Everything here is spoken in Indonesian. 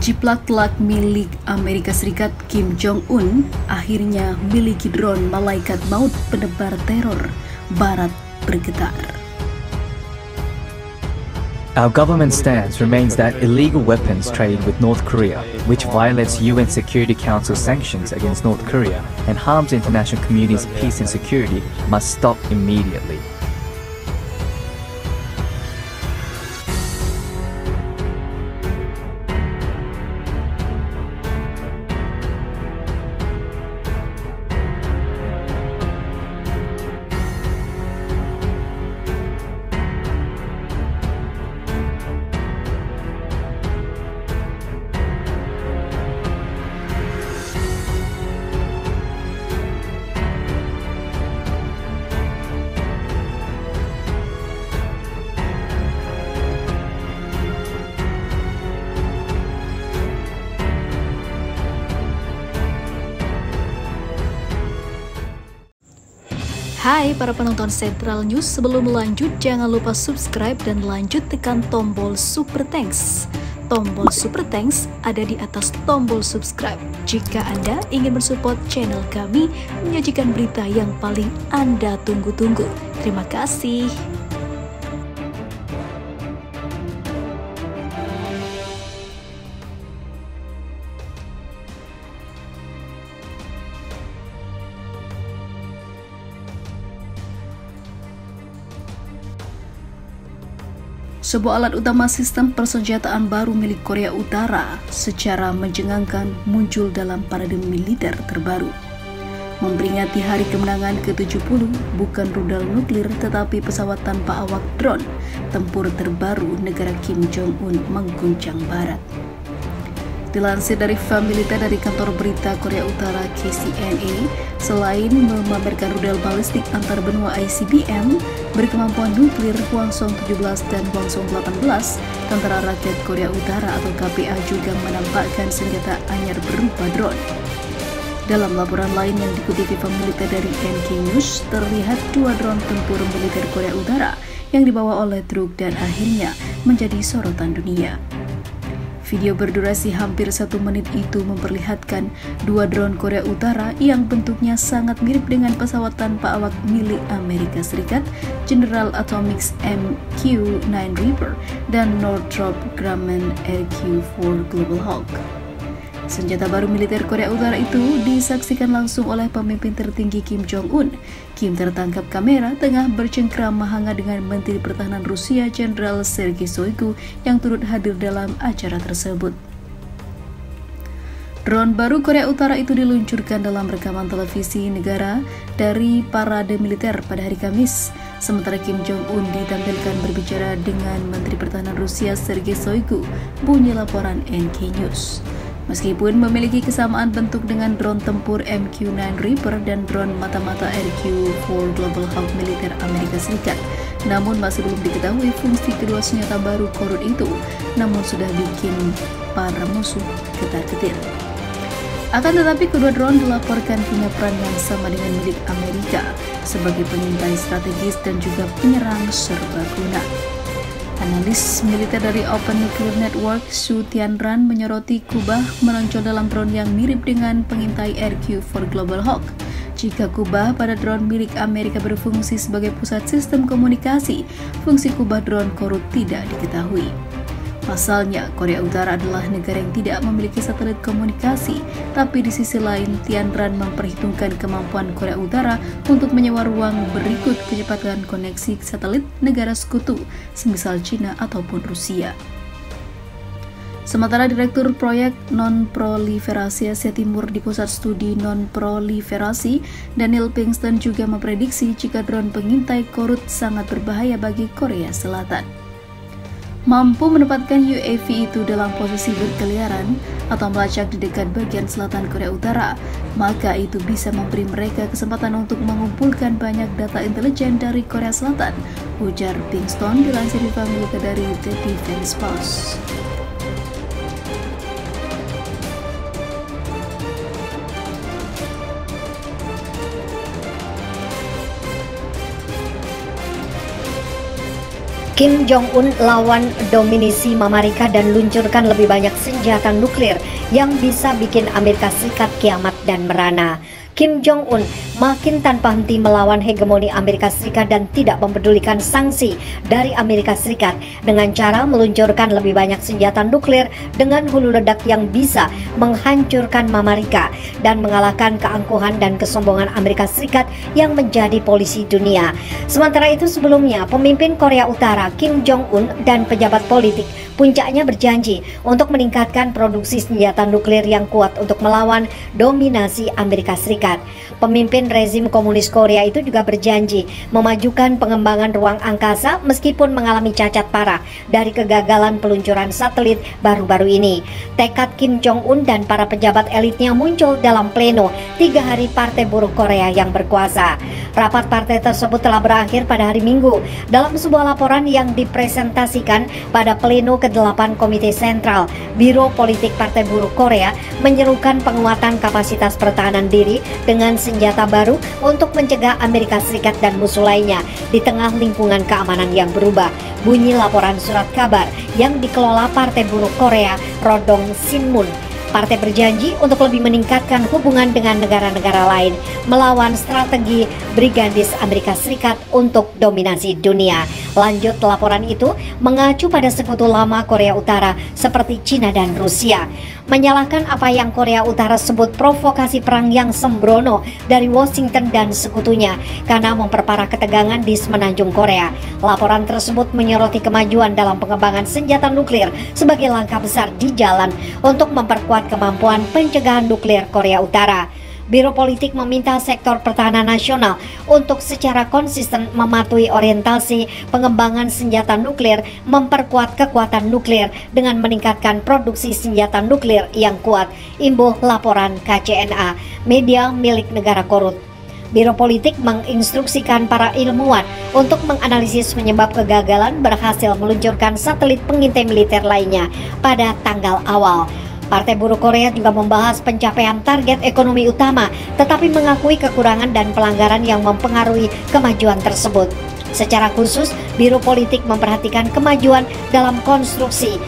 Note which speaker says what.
Speaker 1: Jiplak-telak milik Amerika Serikat Kim Jong-un akhirnya miliki drone malaikat maut penebar teror. Barat bergetar.
Speaker 2: Our government stance remains that illegal weapons trade with North Korea, which violates UN Security Council sanctions against North Korea and harms international community's peace and security, must stop immediately.
Speaker 1: Hai para penonton Central News, sebelum lanjut jangan lupa subscribe dan lanjut tekan tombol Super Thanks. Tombol Super Thanks ada di atas tombol subscribe. Jika Anda ingin mensupport channel kami menyajikan berita yang paling Anda tunggu-tunggu. Terima kasih. Sebuah alat utama sistem persenjataan baru milik Korea Utara secara menjengangkan muncul dalam parade militer terbaru. Memperingati hari kemenangan ke-70, bukan rudal nuklir tetapi pesawat tanpa awak drone tempur terbaru negara Kim Jong-un mengguncang barat. Dilansir dari Familita dari kantor berita Korea Utara KCNA, selain memamerkan rudal balistik antar benua ICBM berkemampuan nuklir Hwasong 17 dan Hwasong 18, Tentara Rakyat Korea Utara atau KPA juga menampakkan senjata anyar berupa drone. Dalam laporan lain yang dikutip Familita dari NK News, terlihat dua drone tempur militer Korea Utara yang dibawa oleh truk dan akhirnya menjadi sorotan dunia. Video berdurasi hampir 1 menit itu memperlihatkan dua drone Korea Utara yang bentuknya sangat mirip dengan pesawat tanpa awak milik Amerika Serikat, General Atomics MQ-9 Reaper dan Northrop Grumman RQ-4 Global Hawk. Senjata baru militer Korea Utara itu disaksikan langsung oleh pemimpin tertinggi Kim Jong-un. Kim tertangkap kamera tengah bercengkrama hangat dengan Menteri Pertahanan Rusia Jenderal Sergei Shoigu yang turut hadir dalam acara tersebut. Drone baru Korea Utara itu diluncurkan dalam rekaman televisi negara dari parade militer pada hari Kamis. Sementara Kim Jong-un ditampilkan berbicara dengan Menteri Pertahanan Rusia Sergei Shoigu, bunyi laporan NK News. Meskipun memiliki kesamaan bentuk dengan drone tempur MQ-9 Reaper dan drone mata-mata RQ-4 Global Hawk militer Amerika Serikat, namun masih belum diketahui fungsi kedua senjata baru korut itu, namun sudah bikin para musuh ketar-ketir. Akan tetapi kedua drone dilaporkan punya peran yang sama dengan milik Amerika sebagai pengintai strategis dan juga penyerang serbaguna. Analis militer dari Open Nuclear Network, Su Tianran, menyoroti Kubah menonjol dalam drone yang mirip dengan pengintai RQ-4 Global Hawk. Jika Kubah pada drone milik Amerika berfungsi sebagai pusat sistem komunikasi, fungsi Kubah drone korut tidak diketahui. Pasalnya, Korea Utara adalah negara yang tidak memiliki satelit komunikasi, tapi di sisi lain, Tianran memperhitungkan kemampuan Korea Utara untuk menyewa ruang berikut kecepatan koneksi satelit negara sekutu, semisal China ataupun Rusia. Sementara Direktur Proyek Non-Proliferasi Asia Timur di Pusat Studi Non-Proliferasi, Daniel Pinkston juga memprediksi jika drone pengintai korut sangat berbahaya bagi Korea Selatan. Mampu menempatkan UAV itu dalam posisi berkeliaran atau melacak di dekat bagian selatan Korea Utara, maka itu bisa memberi mereka kesempatan untuk mengumpulkan banyak data intelijen dari Korea Selatan, ujar Pinkston dilansir di Familita dari The Defense Post.
Speaker 3: Kim Jong-un lawan dominisi Amerika dan luncurkan lebih banyak senjata nuklir yang bisa bikin Amerika Serikat kiamat dan merana. Kim Jong-un makin tanpa henti melawan hegemoni Amerika Serikat dan tidak mempedulikan sanksi dari Amerika Serikat dengan cara meluncurkan lebih banyak senjata nuklir dengan hulu ledak yang bisa menghancurkan Amerika dan mengalahkan keangkuhan dan kesombongan Amerika Serikat yang menjadi polisi dunia. Sementara itu sebelumnya pemimpin Korea Utara Kim Jong-un dan pejabat politik puncaknya berjanji untuk meningkatkan produksi senjata nuklir yang kuat untuk melawan dominasi Amerika Serikat. Pemimpin rezim komunis Korea itu juga berjanji memajukan pengembangan ruang angkasa meskipun mengalami cacat parah dari kegagalan peluncuran satelit baru-baru ini. Tekad Kim Jong-un dan para pejabat elitnya muncul dalam pleno 3 hari Partai Buruh Korea yang berkuasa. Rapat partai tersebut telah berakhir pada hari Minggu. Dalam sebuah laporan yang dipresentasikan pada pleno ke-8 Komite Sentral, Biro Politik Partai Buruh Korea menyerukan penguatan kapasitas pertahanan diri dengan senjata baru untuk mencegah Amerika Serikat dan musuh lainnya di tengah lingkungan keamanan yang berubah. Bunyi laporan surat kabar yang dikelola Partai Buruh Korea, Rodong Sinmun. Partai berjanji untuk lebih meningkatkan hubungan dengan negara-negara lain melawan strategi brigadis Amerika Serikat untuk dominasi dunia. Lanjut laporan itu mengacu pada sekutu lama Korea Utara seperti Cina dan Rusia, menyalahkan apa yang Korea Utara sebut provokasi perang yang sembrono dari Washington dan sekutunya karena memperparah ketegangan di semenanjung Korea. Laporan tersebut menyoroti kemajuan dalam pengembangan senjata nuklir sebagai langkah besar di jalan untuk memperkuat kemampuan pencegahan nuklir Korea Utara. Biro Politik meminta sektor pertahanan nasional untuk secara konsisten mematuhi orientasi pengembangan senjata nuklir, memperkuat kekuatan nuklir dengan meningkatkan produksi senjata nuklir yang kuat. Imbuh laporan KCNA, media milik negara korut. Biro Politik menginstruksikan para ilmuwan untuk menganalisis penyebab kegagalan berhasil meluncurkan satelit pengintai militer lainnya pada tanggal awal. Partai Buruh Korea juga membahas pencapaian target ekonomi utama, tetapi mengakui kekurangan dan pelanggaran yang mempengaruhi kemajuan tersebut. Secara khusus, Biro Politik memperhatikan kemajuan dalam konstruksi